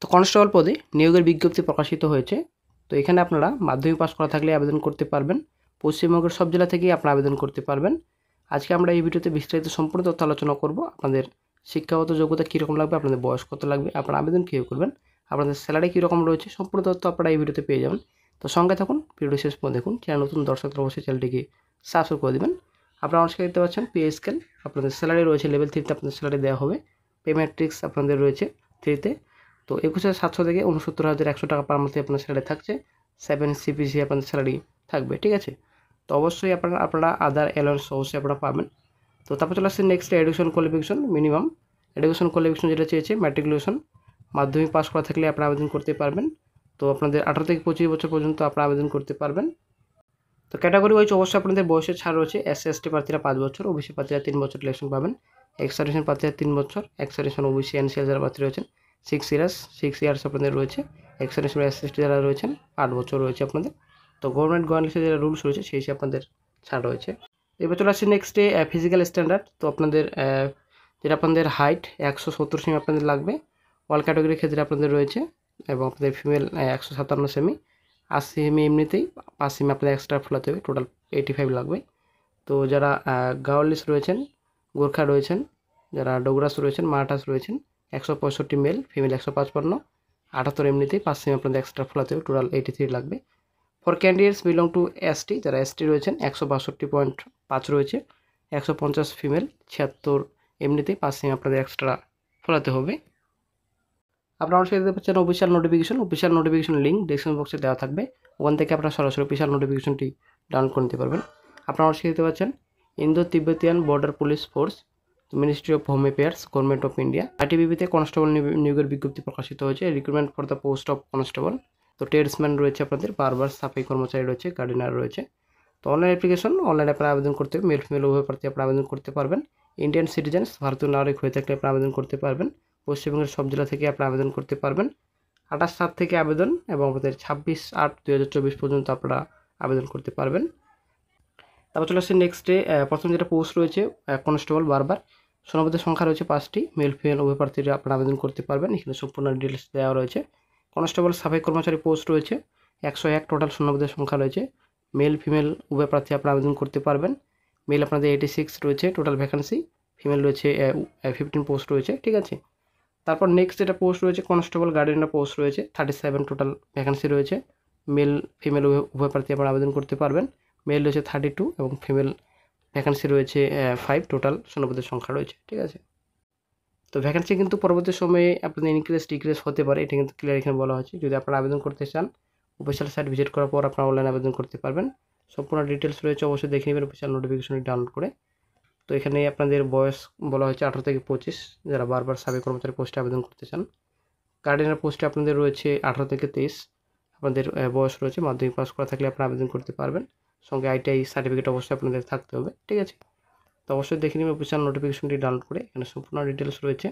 তো কনস্টেবল পদে নিয়োগের বিজ্ঞপ্তি প্রকাশিত হয়েছে। তো এখানে আপনারা মাধ্যমিক পাস করা থাকলে আবেদন করতে পারবেন। পশ্চিমবঙ্গের সব জেলা থেকেই আপনারা আবেদন করতে পারবেন। আজকে আমরা এই ভিডিওতে বিস্তারিত সম্পূর্ণ তথ্য আলোচনা করব। আপনাদের শিক্ষাগত যোগ্যতা কীরকম লাগবে, আপনাদের বয়স কত লাগবে, আপনারা আবেদন কীভাবে করবেন, আপনাদের স্যালারি কীরকম রয়েছে, সম্পূর্ণ তথ্য আপনারা এই ভিডিওতে পেয়ে যাবেন। তো সঙ্গে থাকুন, ভিডিও শেষ পর্যন্ত দেখুন। চ্যানেল নতুন দর্শকরা অবশ্যই চ্যানেলটিকে সাবস্ক্রাইব করে দেবেন। আপনারা অনেক দেখতে পাচ্ছেন পে স্কেল, আপনাদের স্যালারি রয়েছে লেভেল 3তে, আপনাদের স্যালারি দেওয়া হবে। পে ম্যাট্রিক্স আপনাদের রয়েছে 3তে। তো 21,700 থেকে 69,100 টাকা পার মান্থে আপনার স্যালারি থাকছে। 7 CPC আপনাদের স্যালারি থাকবে, ঠিক আছে। তো অবশ্যই আপনারা আদার অ্যালাউন্স অবশ্যই আপনারা পাবেন। তো তারপর চলে আসছে next education qualification. Minimum education qualification যেটা চেয়েছে ম্যাট্রিকুলেশন, মাধ্যমিক পাস করা থাকলে আপনারা আবেদন করতে পারবেন। তো আপনাদের 18 থেকে 25 বছর পর্যন্ত আপনারা আবেদন করতে পারবেন। তো ক্যাটাগরি ওয়াইজ অবশ্যই আপনাদের বয়সের ছাড় রয়েছে। SC/ST প্রার্থীরা 5 বছর, OBC প্রার্থীরা 3 বছর ইলেকশন পাবেন। এক্স সার্ভিসম্যান প্রার্থীরা 3 বছর, এক্স সার্ভিসম্যান OBC NCL যারা প্রার্থী রয়েছেন 6 ইয়ার্স আপনাদের রয়েছে। এক্স সার্ভিসম্যান SC/ST যারা রয়েছেন 8 বছর রয়েছে আপনাদের। তো গভর্নমেন্ট গাইডলাইন্সে যেটা রুলস রয়েছে সেই হিসেবে আপনাদের ছাড় রয়েছে। এবার চলে আসছে নেক্সটে ফিজিক্যাল স্ট্যান্ডার্ড। তো আপনাদের যেটা আপনাদের হাইট 170 সেমি আপনাদের লাগবে। অল ক্যাটাগরির ক্ষেত্রে আপনাদের রয়েছে, এবং আপনাদের ফিমেল 157 সেমি, 80 সেমি এমনিতেই, 5 সেমি আপনাদের এক্সট্রা ফোলাতে হবে, টোটাল 85 লাগবে। তো যারা গাওয়ালিস রয়েছেন, গোর্খা রয়েছেন, যারা ডোগরাস রয়েছেন, মারাঠাস রয়েছেন, 165 মেল, ফিমেল 155, 78 এমনিতেই, 5 সেমি আপনাদের এক্সট্রা ফোলাতে হবে, টোটাল 83 লাগবে। For candidates belong to ST, যারা ST রয়েছেন 162.5 রয়েছে, 150 ফিমেল, 76 এমনিতেই, 5 সেমি আপনাদের এক্সট্রা ফোলাতে হবে। আপনারা অবশ্যই দেখতে পাচ্ছেন অফিসিয়াল নোটিফিকেশন লিঙ্ক ডেসক্রিপশন বক্সে দেওয়া থাকবে। ওখান থেকে আপনারা সরাসরি অফিসিয়াল নোটিফিকেশনটি ডাউনলোড করে নিতে পারবেন। আপনারা অবশ্যই দেখতে পাচ্ছেন Indo Tibetan border police force, ministry of home affairs, government of India, ITBP-তে কনস্টেবল নিয়োগের বিজ্ঞপ্তি প্রকাশিত হয়েছে। Recruitment for the post of constable. তো ট্রেডসম্যান রয়েছে আপনাদের, বারবার সাফাই কর্মচারী রয়েছে, গার্ডিনার রয়েছে। তো অনলাইন অ্যাপ্লিকেশন, অনলাইনে আপনারা আবেদন করতে হবে। মেল ফিমেল উভয় প্রার্থী আপনারা আবেদন করতে পারবেন। ইন্ডিয়ান সিটিজেন্স, ভারতীয় নাগরিক হয়ে থাকলে আপনারা আবেদন করতে পারবেন। পশ্চিমবঙ্গের সব জেলা থেকে আপনারা আবেদন করতে পারবেন। 28/7 থেকে আবেদন, এবং আমাদের 26/8/2024 পর্যন্ত আপনারা আবেদন করতে পারবেন। তারপর চলে আসছে নেক্সটে প্রথম যেটা পোস্ট রয়েছে কনস্টেবল বারবার, শূন্যপদের সংখ্যা রয়েছে 5টি। মেল ফিমেল উভয় প্রার্থীরা আপনারা আবেদন করতে পারবেন। এখানে সম্পূর্ণ ডিটেলস দেওয়া রয়েছে। কনস্টেবল সাফাই কর্মচারী পোস্ট রয়েছে 101, টোটাল শূন্যপদের সংখ্যা রয়েছে। মেল ফিমেল উভয় প্রার্থী আপনারা আবেদন করতে পারবেন। মেল আপনাদের 86 রয়েছে টোটাল ভ্যাকান্সি, ফিমেল রয়েছে 15 পোস্ট রয়েছে, ঠিক আছে। তারপর নেক্সট যেটা পোস্ট রয়েছে কনস্টেবল গার্ডিয়ানের পোস্ট রয়েছে 37, টোটাল ভ্যাকান্সি রয়েছে। মেল ফিমেল উভয় প্রার্থী আপনারা আবেদন করতে পারবেন। মেল রয়েছে 32 এবং ফিমেল ভ্যাকান্সি রয়েছে 5, টোটাল শূন্যপদের সংখ্যা রয়েছে, ঠিক আছে। তো ভ্যাকান্সি কিন্তু পরবর্তী সময়ে আপনাদের ইনক্রিজ ডিক্রিজ হতে পারে, এটা কিন্তু ক্লিয়ার এখানে বলা হয়েছে। যদি আপনারা আবেদন করতে চান, অফিসিয়াল সাইট ভিজিট করার পর আপনারা অনলাইন আবেদন করতে পারবেন। সম্পূর্ণ ডিটেলস রয়েছে, অবশ্যই দেখে নেবেন অফিসিয়াল নোটিফিকেশনটি ডাউনলোড করে। তো এখানে আপনাদের বয়স বলা হয়েছে 18 থেকে 25, যারা বারবার সাফাই কর্মচারী পোস্টে আবেদন করতে চান। গার্ডিয়ানের পোস্টে আপনাদের রয়েছে 18 থেকে 23 আপনাদের বয়স রয়েছে। মাধ্যমিক পাস করা থাকলে আপনারা আবেদন করতে পারবেন। সঙ্গে ITI সার্টিফিকেট অবশ্যই আপনাদের থাকতে হবে, ঠিক আছে। তো অবশ্যই দেখে নেবেন অফিসিয়াল নোটিফিকেশনটি ডাউনলোড করে, এখানে সম্পূর্ণ ডিটেলস রয়েছে।